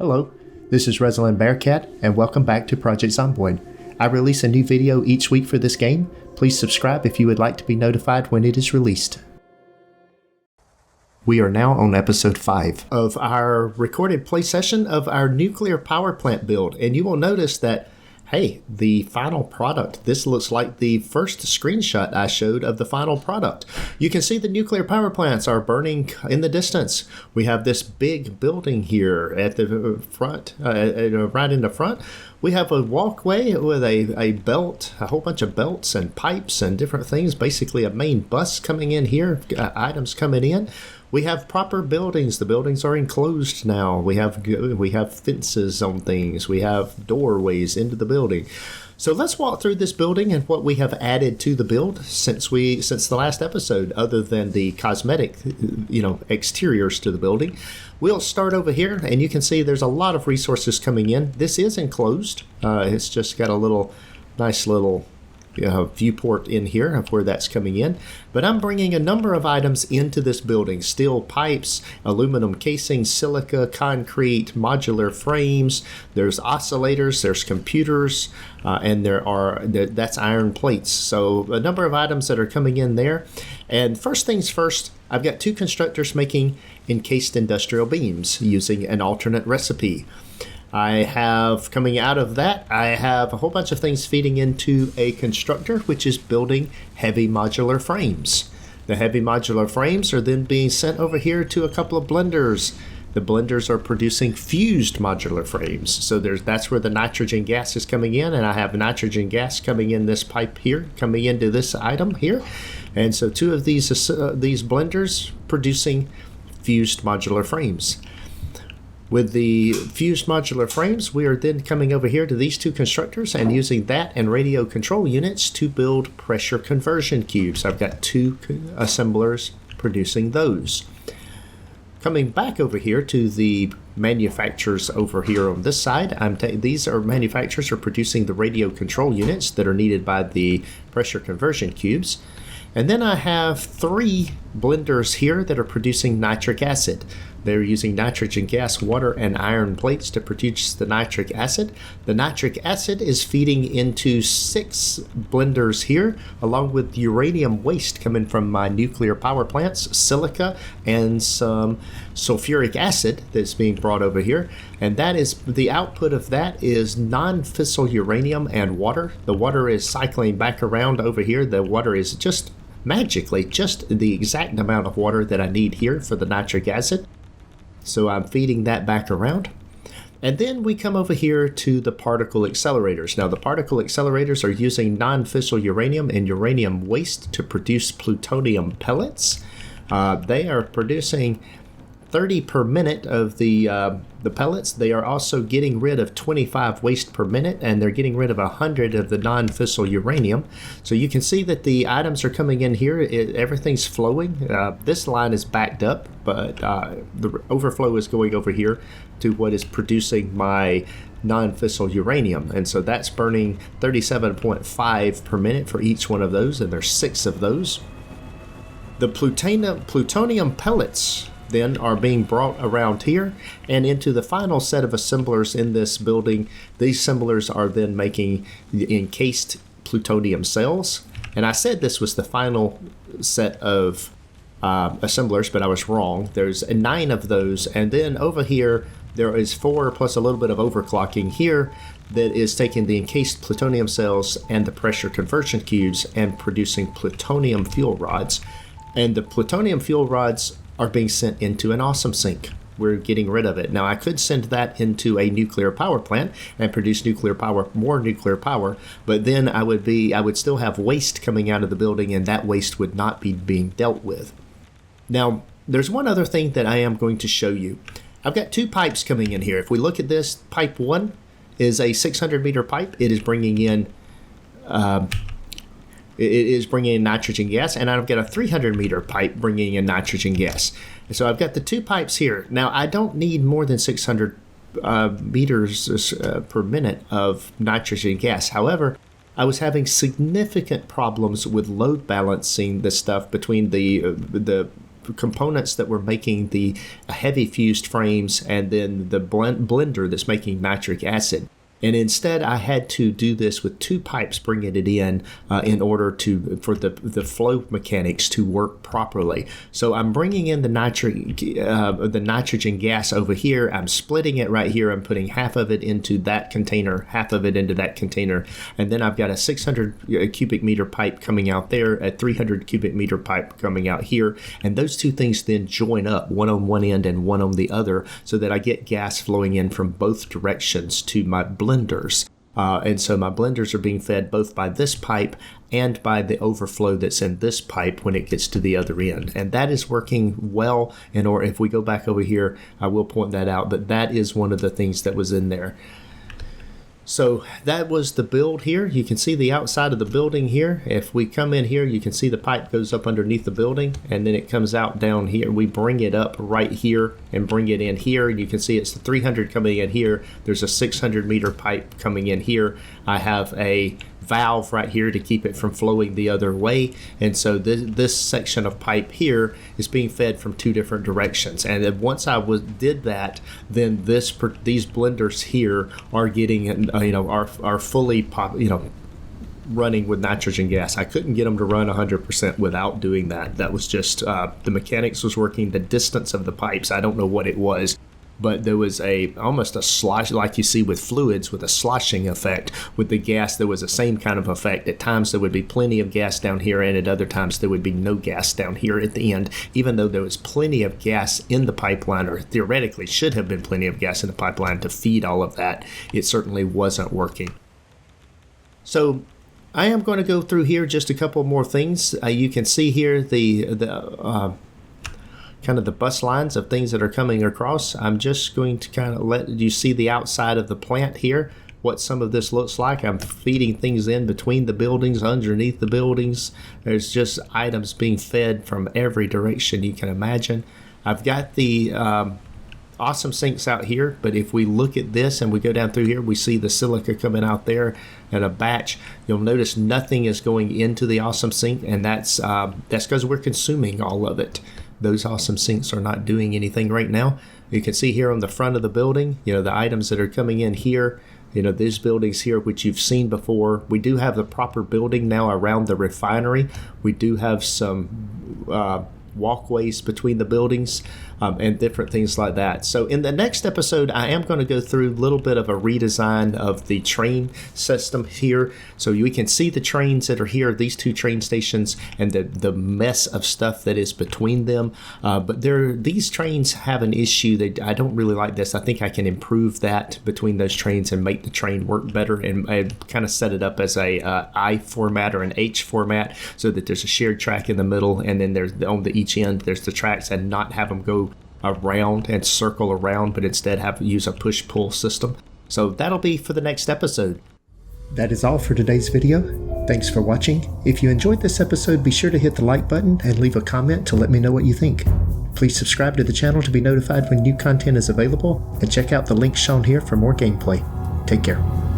Hello, this is Resilan Bearcat, and welcome back to Project Zomboid. I release a new video each week for this game. Please subscribe if you would like to be notified when it is released. We are now on episode 5 of our recorded play session of our nuclear power plant build, and you will notice that, hey, the final product, this looks like the first screenshot I showed of the final product. You can see the nuclear power plants are burning in the distance. We have this big building here at the front, right in the front. We have a walkway with a belt, a whole bunch of belts and pipes and different things, basically a main bus coming in here, items coming in. We have proper buildings. The buildings are enclosed now. We have fences on things. We have doorways into the building. So let's walk through this building and what we have added to the build since the last episode, other than the cosmetic, exteriors to the building. We'll start over here, and you can see there's a lot of resources coming in. This is enclosed. It's just got a nice little viewport in here of where that's coming in, but I'm bringing a number of items into this building: steel pipes, aluminum casing, silica, concrete, modular frames. There's oscillators, there's computers, and that's iron plates. So a number of items that are coming in there. And first things first, I've got 2 constructors making encased industrial beams using an alternate recipe. I have, coming out of that, I have a whole bunch of things feeding into a constructor, which is building heavy modular frames. The heavy modular frames are then being sent over here to a couple of blenders. The blenders are producing fused modular frames. So that's where the nitrogen gas is coming in, and I have nitrogen gas coming in this pipe here, coming into this item here. And so 2 of these blenders producing fused modular frames. With the fused modular frames, we are then coming over here to these 2 constructors and using that and radio control units to build pressure conversion cubes. I've got 2 assemblers producing those. Coming back over here to the manufacturers over here on this side, manufacturers are producing the radio control units that are needed by the pressure conversion cubes. And then I have 3 blenders here that are producing nitric acid. They're using nitrogen gas, water, and iron plates to produce the nitric acid. The nitric acid is feeding into 6 blenders here, along with uranium waste coming from my nuclear power plants, silica, and some sulfuric acid that's being brought over here. And that is the output of that is non-fissile uranium and water. The water is cycling back around over here. The water is just magically just the exact amount of water that I need here for the nitric acid. So I'm feeding that back around. And then we come over here to the particle accelerators. Now the particle accelerators are using non-fissile uranium and uranium waste to produce plutonium pellets. They are producing 30 per minute of the pellets. They are also getting rid of 25 waste per minute, and they're getting rid of 100 of the non-fissile uranium. So you can see that the items are coming in here. Everything's flowing. This line is backed up, but the overflow is going over here to what is producing my non-fissile uranium. And so that's burning 37.5 per minute for each one of those, and there's 6 of those. The plutonium pellets then are being brought around here and into the final set of assemblers in this building. These assemblers are then making the encased plutonium cells. And I said this was the final set of assemblers, but I was wrong. There's 9 of those, and then over here there is 4 plus a little bit of overclocking here that is taking the encased plutonium cells and the pressure conversion cubes and producing plutonium fuel rods. And the plutonium fuel rods are being sent into an awesome sink. We're getting rid of it. Now I could send that into a nuclear power plant and produce more nuclear power, but then I would still have waste coming out of the building, and that waste would not be being dealt with. Now there's one other thing that I am going to show you. I've got 2 pipes coming in here. If we look at this, pipe 1 is a 600 meter pipe. It is bringing in nitrogen gas, and I've got a 300 meter pipe bringing in nitrogen gas. And so I've got the 2 pipes here. Now I don't need more than 600 meters per minute of nitrogen gas. However, I was having significant problems with load balancing the stuff between the components that were making the heavy fused frames, and then the blender that's making nitric acid. And instead, I had to do this with 2 pipes bringing it in order for the flow mechanics to work properly. So I'm bringing in the nitrogen gas over here. I'm splitting it right here. I'm putting half of it into that container, half of it into that container. And then I've got a 600 cubic meter pipe coming out there, a 300 cubic meter pipe coming out here. And those 2 things then join up, one on one end and one on the other, so that I get gas flowing in from both directions to my blenders. And so my blenders are being fed both by this pipe and by the overflow that's in this pipe when it gets to the other end. And that is working well. Or if we go back over here, I will point that out, but that is one of the things that was in there. So that was the build here. You can see the outside of the building here. If we come in here, you can see the pipe goes up underneath the building, and then it comes out down here. We bring it up right here and bring it in here. You can see it's the 300 coming in here. There's a 600 meter pipe coming in here. I have a valve right here to keep it from flowing the other way, and so this section of pipe here is being fed from 2 different directions. And then once I did that, then these blenders here are getting are fully running with nitrogen gas. I couldn't get them to run 100% without doing that. That was just the mechanics was working. The distance of the pipes, I don't know what it was, but there was almost a slosh, like you see with fluids, with a sloshing effect. With the gas, there was the same kind of effect. At times there would be plenty of gas down here, and at other times there would be no gas down here at the end, even though there was plenty of gas in the pipeline, or theoretically should have been plenty of gas in the pipeline to feed all of that. It certainly wasn't working. So I am going to go through here just a couple more things. You can see here the kind of the bus lines of things that are coming across. I'm just going to kind of let you see the outside of the plant here, what some of this looks like. I'm feeding things in between the buildings, underneath the buildings. There's just items being fed from every direction you can imagine. I've got the awesome sinks out here, but if we look at this and we go down through here, we see the silica coming out there in a batch. You'll notice nothing is going into the awesome sink, and that's because we're consuming all of it. Those awesome sinks are not doing anything right now. You can see here on the front of the building, the items that are coming in here, these buildings here, which you've seen before. We do have the proper building now around the refinery. We do have some walkways between the buildings and different things like that. So in the next episode, I am going to go through a little bit of a redesign of the train system here. So we can see the trains that are here, these 2 train stations, and the mess of stuff that is between them. But these trains have an issue. I don't really like this. I think I can improve that between those trains and make the train work better, and kind of set it up as a I format or an H format, so that there's a shared track in the middle, and then there's on each end there's the tracks, and not have them go around and circle around, but instead use a push-pull system. So that'll be for the next episode. That is all for today's video. Thanks for watching. If you enjoyed this episode, be sure to hit the like button and leave a comment to let me know what you think. Please subscribe to the channel to be notified when new content is available, and check out the link shown here for more gameplay. Take care.